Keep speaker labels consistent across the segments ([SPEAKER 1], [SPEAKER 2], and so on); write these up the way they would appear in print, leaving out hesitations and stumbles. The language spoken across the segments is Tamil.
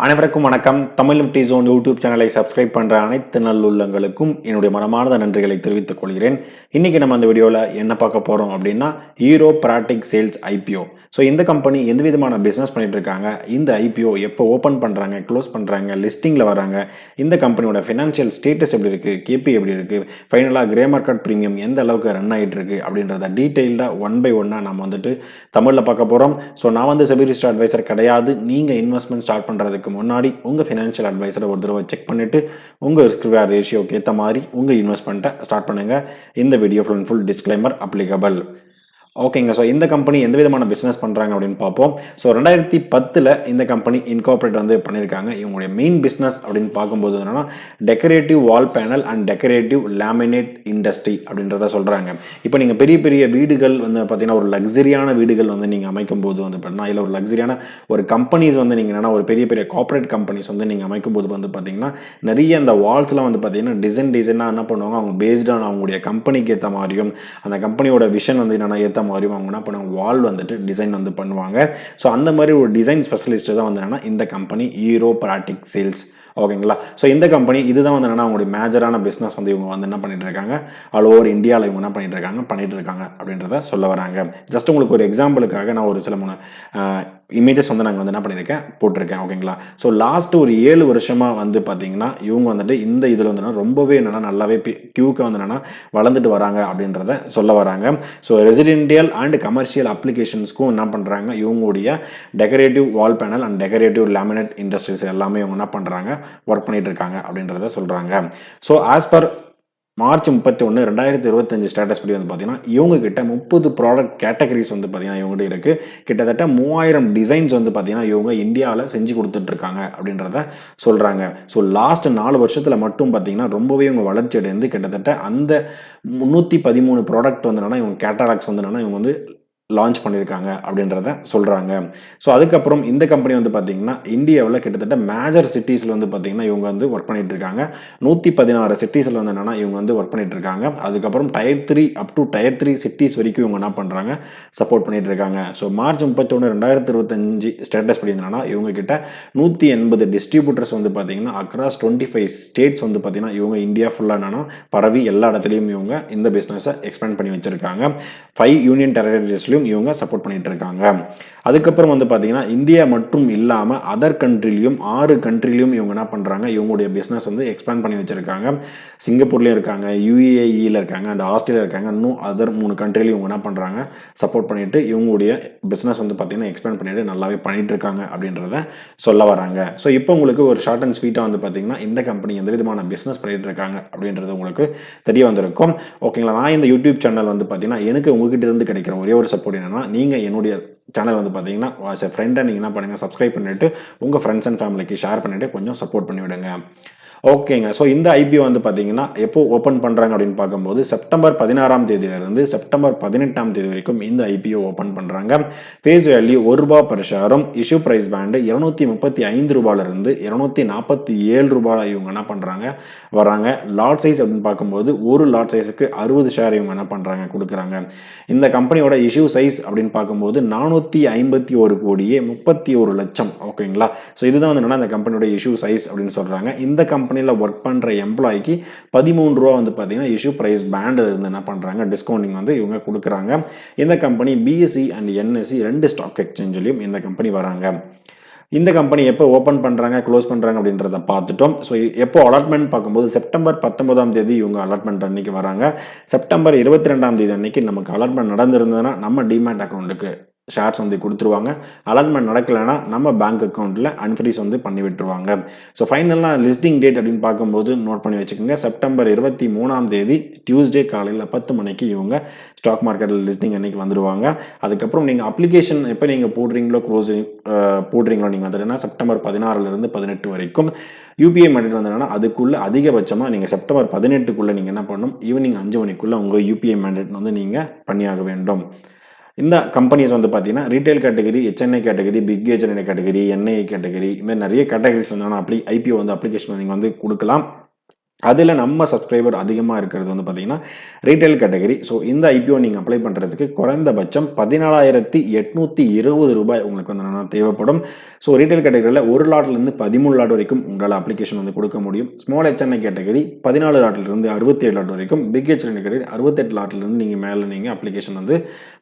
[SPEAKER 1] அனைவருக்கும் வணக்கம். தமிழ் டி ஜோன் யூடியூப் சேனலை சப்ஸ்கிரைப் பண்ணுற அனைத்து நல்லுள்ளங்களுக்கும் என்னுடைய மனமார்ந்த நன்றிகளை தெரிவித்துக் கொள்கிறேன். இன்றைக்கி நம்ம அந்த வீடியோவில் என்ன பார்க்க போகிறோம் அப்படின்னா ஹீரோ பிராக்டிக் சேல்ஸ் ஐபிஓ. ஸோ இந்த கம்பெனி எந்த விதமான பிஸ்னஸ் பண்ணிட்டு இருக்காங்க, இந்த ஐபிஓ எப்போ ஓப்பன் பண்ணுறாங்க, க்ளோஸ் பண்ணுறாங்க, லிஸ்டிங்கில் வராங்க, இந்த கம்பெனியோட ஃபினான்ஷியல் ஸ்டேட்டஸ் எப்படி இருக்குது, கேபி எப்படி இருக்குது, ஃபைனலாக கிரே மார்க்கெட் ப்ரீமியம் எந்த அளவுக்கு ரன் ஆகிட்டு இருக்கு அப்படின்றத டீட்டெயில்டாக ஒன் பை ஒன்னாக நம்ம வந்துட்டு தமிழில் பார்க்க போகிறோம். ஸோ நான் வந்து செபி ரிஜிஸ்டர்ட் அட்வைசர் கிடையாது. நீங்கள் இன்வெஸ்ட்மெண்ட் ஸ்டார்ட் பண்ணுறதுக்கு முன்னாடி உங்கள் ஃபினான்ஷியல் அட்வைசரை ஒரு தடவை செக் பண்ணிவிட்டு உங்கள் ரிஸ்க் ரிவார்ட் ரேஷியோக்கு ஏற்ற மாதிரி உங்கள் இன்வெஸ்ட்மெண்ட்டை ஸ்டார்ட் பண்ணுங்கள். இந்த video full and full disclaimer applicable. ஓகேங்க. ஸோ இந்த கம்பெனி எந்த விதமான பிஸ்னஸ் பண்ணுறாங்க அப்படின்னு பார்ப்போம். ஸோ 2010 இந்த கம்பெனி இன்கார்பரேட் வந்து பண்ணியிருக்காங்க. இவங்களுடைய மெயின் பிஸ்னஸ் அப்படின்னு பார்க்கும்போது என்னன்னா decorative wall panel and decorative laminate industry அப்படின்றத சொல்கிறாங்க. இப்போ நீங்கள் பெரிய பெரிய வீடுகள் வந்து பார்த்தீங்கன்னா ஒரு லக்ஸரியான வீடுகள் வந்து நீங்கள் அமைக்கும் போது வந்து பார்த்தீங்கன்னா இல்லை ஒரு லக்ஸரியான ஒரு கம்பெனிஸ் வந்து நீங்கள் என்னன்னா ஒரு பெரிய பெரிய கார்பரேட் கம்பெனிஸ் வந்து நீங்கள் அமைக்கும் போது வந்து பார்த்தீங்கன்னா நிறைய அந்த வால்ஸ்லாம் வந்து பார்த்தீங்கன்னா டிசைனாக என்ன பண்ணுவாங்க, அவங்க பேஸ்டான அவங்களுடைய கம்பெனிக்கு ஏற்ற மாதிரியும் அந்த கம்பெனியோட விஷன் வந்து என்னென்னா ஏற்ற மாதிரியும் அவங்க என்ன பண்ணுவாங்க, வால் வந்துட்டு டிசைன் வந்து பண்ணுவாங்க. ஸோ அந்த மாதிரி ஒரு டிசைன் ஸ்பெஷலிஸ்ட் தான் வந்து என்னன்னா இந்த கம்பெனி ஹீரோ பிராக்டிக் சேல்ஸ். ஓகேங்களா. ஸோ இந்த கம்பெனி இதுதான் வந்து என்னன்னா அவங்களுடைய மேஜரான பிஸ்னஸ் வந்து இவங்க வந்து என்ன பண்ணிட்டு இருக்காங்க, ஆல் ஓவர் இந்தியாவில் இவங்க என்ன பண்ணிட்டு இருக்காங்க அப்படின்றத சொல்ல வராங்க. ஜஸ்ட் உங்களுக்கு ஒரு எக்ஸாம்பிளுக்காக நான் ஒரு சில இமேஜஸ் வந்து நாங்கள் வந்து என்ன பண்ணியிருக்கேன் போட்டிருக்கேன். ஓகேங்களா. ஸோ லாஸ்ட் ஒரு 7 வருஷமாக வந்து பார்த்தீங்கன்னா இவங்க வந்துட்டு இந்த இதில் வந்து ரொம்பவே என்னென்னா நல்லாவே கியூக்காக வந்து என்னென்னா வளர்ந்துட்டு வராங்க அப்படின்றத சொல்ல வராங்க. ஸோ ரெசிடென்டியல் அண்ட் கமர்ஷியல் அப்ளிகேஷன்ஸ்க்கும் என்ன பண்ணுறாங்க, இவங்களுடைய decorative wall panel and decorative laminate industries எல்லாமே இவங்க என்ன பண்ணுறாங்க, ஒர்க் பண்ணிட்டு இருக்காங்க அப்படின்றத சொல்கிறாங்க. So as per March 31, 2025 status படி வந்து பார்த்தீங்கன்னா இவங்க கிட்ட 30 ப்ராடக்ட் கேட்டகரிஸ் வந்து பார்த்தீங்கன்னா இவங்ககிட்ட இருக்குது. கிட்டத்தட்ட 3000 டிசைன்ஸ் வந்து பார்த்தீங்கன்னா இவங்க இந்தியாவில் செஞ்சு கொடுத்துட்ருக்காங்க அப்படின்றத சொல்கிறாங்க. ஸோ லாஸ்ட் 4 வருஷத்தில் மட்டும் பார்த்தீங்கன்னா ரொம்பவே இவங்க வளர்ச்சி அடைந்து கிட்டத்தட்ட அந்த 313 ப்ராடக்ட் வந்து என்னன்னா இவங்க கேட்டலாக்ஸ் வந்து என்னன்னா இவங்க வந்து லான்ச் பண்ணியிருக்காங்க அப்படின்றத சொல்கிறாங்க. ஸோ அதுக்கப்புறம் இந்த கம்பெனி வந்து பார்த்தீங்கன்னா இந்தியாவில் கிட்டத்தட்ட மேஜர் சிட்டிஸில் வந்து பார்த்தீங்கன்னா இவங்க வந்து ஒர்க் பண்ணிட்டு இருக்காங்க. 116 சிட்டிஸில் வந்து என்னென்னா இவங்க வந்து ஒர்க் பண்ணிட்டு இருக்காங்க. அதுக்கப்புறம் tier 3 up to tier 3 cities வரைக்கும் இவங்க என்ன பண்ணுறாங்க, சப்போர்ட் பண்ணிட்டு இருக்காங்க. ஸோ மார்ச் 31, 2025 ஸ்டேட்டஸ் படி என்னன்னா இவங்க கிட்ட 180 டிஸ்ட்ரிபியூட்டர்ஸ் வந்து பார்த்தீங்கன்னா அக்ராஸ் 25 ஸ்டேட்ஸ் வந்து பார்த்தீங்கன்னா இவங்க இந்தியா ஃபுல்லாக என்னன்னா பரவி எல்லா இடத்துலையும் இவங்க இந்த பிஸ்னஸை எக்ஸ்பேண்ட் பண்ணி வச்சிருக்காங்க. 5 யூனியன் டெரிட்டரிஸ்லையும் இவங்க சப்போர்ட் பண்ணிட்டு இருக்காங்க. அதுக்கப்புறம் வந்து பார்த்தீங்கன்னா இந்தியா மட்டும் இல்லாமல் அதர் கண்ட்ரிலையும் 6 கண்ட்ரிலையும் இவங்க என்ன பண்ணுறாங்க, இவங்களுடைய பிஸ்னஸ் வந்து எக்ஸ்பேண்ட் பண்ணி வச்சிருக்காங்க. சிங்கப்பூர்லேயும் இருக்காங்க, யுஏஇயில் இருக்காங்க அண்ட் ஆஸ்திரேலியா இருக்காங்க. இன்னும் அதர் 3 கண்ட்ரிலையும் இவங்க என்ன பண்ணுறாங்க, சப்போர்ட் பண்ணிட்டு இவங்களுடைய பிஸ்னஸ் வந்து பார்த்தீங்கன்னா எக்ஸ்பேண்ட் பண்ணிட்டு நல்லாவே பண்ணிட்டு இருக்காங்க அப்படின்றத சொல்ல வராங்க. ஸோ இப்போ உங்களுக்கு ஒரு ஷார்ட் அண்ட் ஸ்வீட்டாக வந்து பார்த்தீங்கன்னா இந்த கம்பெனி எந்த விதமான பிஸ்னஸ் பண்ணிட்டு இருக்காங்க அப்படின்றது உங்களுக்கு தெரிய வந்திருக்கும். ஓகேங்களா. நான் இந்த யூடியூப் சேனல் வந்து பார்த்தீங்கன்னா எனக்கு உங்ககிட்ட இருந்து கிடைக்கிற ஒரே ஒரு சப்போர்ட் என்னன்னா, நீங்கள் என்னுடைய சேனல் வந்து பார்த்தீங்கன்னா ஆஸ் எ ஃப்ரெண்டை நீங்கள் என்ன பண்ணுங்கள், சப்ஸ்கிரைப் பண்ணிவிட்டு உங்கள் ஃப்ரெண்ட்ஸ் அண்ட் ஃபேமிலிக்கு ஷேர் பண்ணிவிட்டு கொஞ்சம் சப்போர்ட் பண்ணிவிடுங்க. ஓகேங்க. ஸோ இந்த ஐபிஓ வந்து பார்த்தீங்கன்னா எப்போ ஓப்பன் பண்ணுறாங்க அப்படின்னு பார்க்கும்போது செப்டம்பர் 16ஆம் தேதியிலிருந்து செப்டம்பர் 18ஆம் தேதி வரைக்கும் இந்த ஐபிஓ ஓப்பன் பண்ணுறாங்க. ஃபேஸ் வேல்யூ ₹1 பர் ஷேரும், இஷ்யூ ப்ரைஸ் பேண்டு ₹235 ₹247 இவங்க என்ன பண்ணுறாங்க வராங்க. லாட் சைஸ் அப்படின்னு பார்க்கும்போது ஒரு லாட் சைஸுக்கு 60 ஷேர் இவங்க என்ன பண்ணுறாங்க கொடுக்குறாங்க. இந்த கம்பெனியோட இஷ்யூ சைஸ் அப்படின்னு பார்க்கும்போது 451,31,00,000. ஓகேங்களா. ஸோ இதுதான் வந்து என்னன்னா இந்த கம்பெனியோட இஷ்யூ சைஸ் அப்படின்னு சொல்கிறாங்க. இந்த கம்பெனியில் ஒர்க் பண்ணுற எம்ப்ளாய்க்கு ₹13 வந்து பார்த்தீங்கன்னா இஷ்யூ ப்ரைஸ் பேண்டில் இருந்து என்ன பண்ணுறாங்க, டிஸ்கவுண்டிங் வந்து இவங்க கொடுக்குறாங்க. இந்த company BSE and NSE 2 stock எக்ஸ்சேஞ்சிலையும் இந்த கம்பெனி வராங்க. இந்த கம்பெனி எப்போ ஓப்பன் பண்ணுறாங்க, க்ளோஸ் பண்ணுறாங்க அப்படின்றத பார்த்துட்டோம். ஸோ எப்போ அலாட்மெண்ட் பார்க்கும்போது செப்டம்பர் 19ஆம் தேதி இவங்க அலாட்மெண்ட் அன்னைக்கு வராங்க. செப்டம்பர் 22ஆம் தேதி அன்னைக்கு நமக்கு அலாட்மெண்ட் நடந்திருந்ததுன்னா நம்ம டிமேட் அக்கௌண்ட்டுக்கு ஷேர்ஸ் வந்து கொடுத்துருவாங்க. அலாட்மெண்ட் நடக்கலைன்னா நம்ம பேங்க் அக்கௌண்ட்டில் அன்ஃப்ரீஸ் வந்து பண்ணி விட்டுருவாங்க. ஸோ ஃபைனலாக லிஸ்டிங் டேட் அப்படின்னு பார்க்கும்போது நோட் பண்ணி வச்சுக்கோங்க. செப்டம்பர் 23ஆம் தேதி டியூஸ்டே காலையில் 10 மணிக்கு இவங்க ஸ்டாக் மார்க்கெட்டில் லிஸ்டிங் அன்னைக்கு வந்துடுவாங்க. அதுக்கப்புறம் நீங்கள் அப்ளிகேஷன் எப்போ நீங்கள் போடுறீங்களோ நீங்கள் வந்துட்டுனா செப்டம்பர் 16லேருந்து 18 வரைக்கும் யூபிஐ மேண்டேட் வந்ததுன்னா அதுக்குள்ளே அதிகபட்சமாக நீங்கள் செப்டம்பர் 18க்குள்ளே நீங்கள் என்ன பண்ணணும், ஈவினிங் 5 மணிக்குள்ளே உங்கள் யூபிஐ மேண்டேட் வந்து நீங்கள் பண்ணியாக வேண்டும். இந்த கம்பெனிஸ் வந்து பார்த்தீங்கன்னா retail category, HNI category, big HNI category, NI category, இந்த மாதிரி நிறைய கேட்டகரிஸ் வந்து ஐபிஓ வந்து அப்ளிகேஷன் நீங்கள் வந்து கொடுக்கலாம். அதில் நம்ம சப்ஸ்கிரைபர் அதிகமாக இருக்கிறது வந்து பார்த்தீங்கன்னா ரீட்டைல் கேட்டகரி. ஸோ இந்த ஐபிஓ நீங்கள் அப்ளை பண்ணுறதுக்கு குறைந்தபட்சம் 14,820 ரூபாய் உங்களுக்கு வந்து என்னன்னா தேவைப்படும். ஸோ ரீட்டைல் கேட்டகரியில் ஒரு லாட்லேருந்து 13 லாட் வரைக்கும் உங்களால் அப்ளிகேஷன் வந்து கொடுக்க முடியும். ஸ்மால் ஹெச்என்ஐ கேட்டகரி 14 லாட்லேருந்து 67 லாட் வரைக்கும், பிக் ஹெச்என்ஐ கேட்டகரி 68 லாட்லேருந்து நீங்கள் அப்ளிகேஷன் வந்து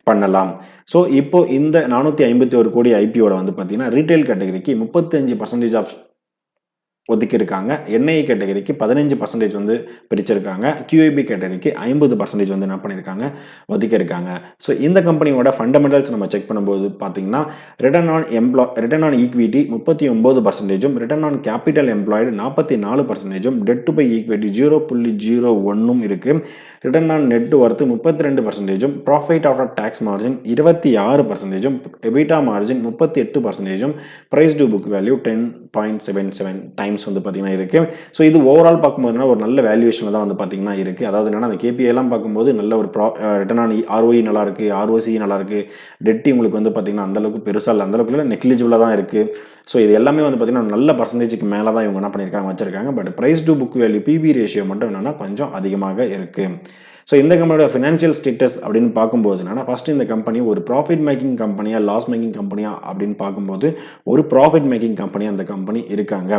[SPEAKER 1] பண்ணலாம். ஸோ இப்போ இந்த 451 கோடி ஐபிஓவில் வந்து பார்த்தீங்கன்னா ரீட்டைல் கேட்டகரிக்கு 35% ஆஃப் ஒதுக்கியிருக்காங்க. என்ஐ கேட்டகரிக்கு 15% வந்து பிரிச்சிருக்காங்க. QIB கேட்டகரிக்கு 50% வந்து என்ன பண்ணியிருக்காங்க, ஒதுக்கியிருக்காங்க. ஸோ இந்த கம்பெனியோட ஃபண்டமெண்டல்ஸ் நம்ம செக் பண்ணும்போது பார்த்தீங்கன்னா return on equity 39%, return on capital employed 44%, debt to by equity 0.01 இருக்கு. Return on net worth 32%, profit after tax margin 26%, EBITDA margin 38%, price to book value 10.77 times வந்து பார்த்தீங்கன்னா இருக்கு. ஸோ இது ஓவரால் பார்க்கும்போது ஒரு நல்ல வேல்யூவேஷனில் தான் வந்து பார்த்தீங்கன்னா இருக்கு. அதாவது என்னன்னா அந்த KPI எல்லாம் பார்க்கும்போது நல்ல ஒரு ரிட்டர்ன் ஆன் ROE நல்லா இருக்கு, ROC நல்லா இருக்கு, டெட் உங்களுக்கு வந்து பார்த்தீங்கன்னா அந்த அளவுக்கு பெருசாக இல்லை, அந்த அளவுக்கு நெக்லிஜிபிளாக தான் இருக்கு. ஸோ இது எல்லாமே வந்து பார்த்தீங்கன்னா நல்ல பர்சன்டேஜுக்கு மேலே தான் இவங்க என்ன பண்ணியிருக்காங்க, வச்சிருக்காங்க. But price to book value PB ratio மட்டும் என்னன்னா கொஞ்சம் அதிகமாக இருக்கு. ஸோ இந்த கம்பெனியோட ஃபினான்ஷியல் ஸ்டேட்டஸ் அப்படின்னு பார்க்கும்போது என்னன்னா ஃபர்ஸ்ட் இந்த கம்பெனி ஒரு ப்ராஃபிட் மேக்கிங் கம்பெனியா லாஸ் மேக்கிங் கம்பெனியா அப்படின்னு பார்க்கும்போது ஒரு ப்ராஃபிட் மேக்கிங் கம்பெனி அந்த கம்பெனி இருக்காங்க.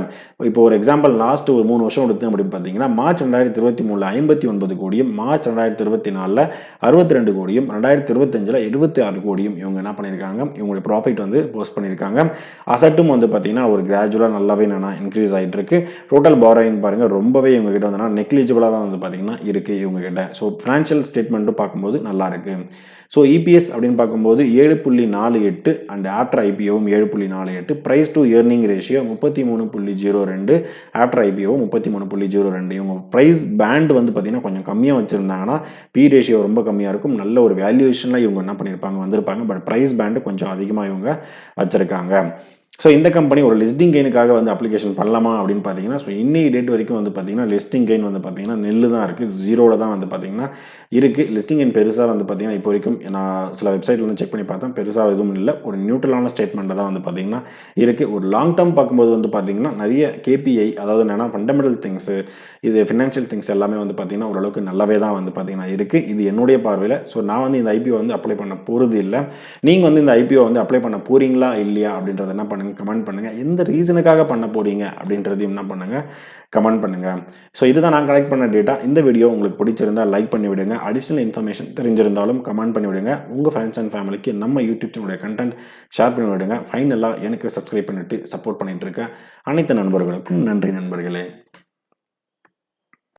[SPEAKER 1] இப்போ ஒரு எக்ஸாம்பிள் லாஸ்ட் ஒரு 3 வருஷம் எடுத்து அப்படின்னு பார்த்தீங்கன்னா மார்ச் 2023 59 கோடியும், மார்ச் 2024 62 கோடியும், 2025 76 கோடியும் இவங்க என்ன பண்ணியிருக்காங்க, இவங்களுடைய ப்ராஃபிட் வந்து போஸ்ட் பண்ணியிருக்காங்க. அசட்டும் வந்து பார்த்தீங்கன்னா ஒரு கிராஜுவலாக நல்லாவே என்னன்னா இன்க்ரீஸ் ஆகிட்டு இருக்கு. டோட்டல் பாரோயிங் பாருங்க ரொம்பவே இவங்க கிட்ட வந்து நெக்லிஜிபிளாக தான் வந்து பார்த்தீங்கன்னா இருக்கு இவங்க கிட்ட. ஸோ ஃபினான்ஷியல் ஸ்டேட்மெண்ட்டும் பார்க்கும்போது நல்லா இருக்கு. ஸோ EPS அப்படின்னு பார்க்கும்போது 7.48 அண்ட் ஆஃப்டர் IPOவும் 7.48, price to earning ratio 33.02, after IPO 33.02. இவங்க ப்ரைஸ் பேண்ட் வந்து பார்த்தீங்கன்னா கொஞ்சம் கம்மியாக வச்சுருந்தாங்கன்னா P ரேஷியோ ரொம்ப கம்மியாக இருக்கும், நல்ல ஒரு வேல்யூவேஷனில் இவங்க என்ன பண்ணியிருப்பாங்க வந்திருப்பாங்க. பட் ப்ரைஸ் பேண்டு கொஞ்சம் அதிகமாக இவங்க வச்சுருக்காங்க. ஸோ இந்த கம்பெனி ஒரு லிஸ்டிங் கெயினுக்காக வந்து அப்ளிகேஷன் பண்ணலாமா அப்படின்னு பார்த்தீங்கன்னா ஸோ இன்னைக்கு டேட் வரைக்கும் வந்து பார்த்தீங்கன்னா லிஸ்டிங் கெயின் வந்து பார்த்தீங்கன்னா நெல்லு தான் இருக்குது, ஜீரோவில் தான் வந்து பார்த்தீங்கன்னா இருக்குது. லிஸ்டிங் கெயின் பெருசாக வந்து பார்த்தீங்கன்னா இப்போ வரைக்கும் நான் சில வெப்சைட்டில் வந்து செக் பண்ணி பார்த்தேன், பெருசாக எதுவும் இல்லை. ஒரு நியூட்ரலான ஸ்டேட்மெண்ட்டில் தான் வந்து பார்த்தீங்கன்னா இருக்குது. ஒரு லாங் டேர்ம் பார்க்கும்போது வந்து பார்த்தீங்கன்னா நிறைய KPI, அதாவது என்னென்னா ஃபண்டமெண்டல் திங்ஸு, இது ஃபினான்ஷியல் திங்ஸ் எல்லாமே வந்து பார்த்தீங்கன்னா ஓரளவுக்கு நல்லாவே தான் வந்து பார்த்தீங்கன்னா இருக்குது. இது என்னுடைய பார்வையில். ஸோ நான் வந்து இந்த IPO வந்து அப்ளை பண்ண போகிறது இல்லை. நீங்கள் வந்து இந்த IPO வந்து அப்ளை பண்ண போகிறீங்களா இல்லையா அப்படின்றத என்ன பண்ணுங்கள், கமெண்ட் பண்ணுங்கள். எந்த ரீசனுக்காக பண்ண போகிறீங்க அப்படின்றதையும் என்ன பண்ணுங்கள், கமெண்ட் பண்ணுங்கள். ஸோ இதுதான் நான் கலெக்ட் பண்ண டேட்டா. இந்த வீடியோ உங்களுக்கு பிடிச்சிருந்தால் லைக் பண்ணி விடுங்க. அடிஷ்னல் இன்ஃபர்மேஷன் தெரிஞ்சிருந்தாலும் கமெண்ட் பண்ணி விடுங்க. உங்கள் ஃப்ரெண்ட்ஸ் அண்ட் ஃபேமிலிக்கு நம்ம யூடியூப் சேனலுடைய கண்டென்ட் ஷேர் பண்ணி விடுங்க. ஃபைனலாக எனக்கு சப்ஸ்கிரைப் பண்ணிட்டு சப்போர்ட் பண்ணிட்டு இருக்க அனைத்து நண்பர்களுக்கும் நன்றி நண்பர்களே.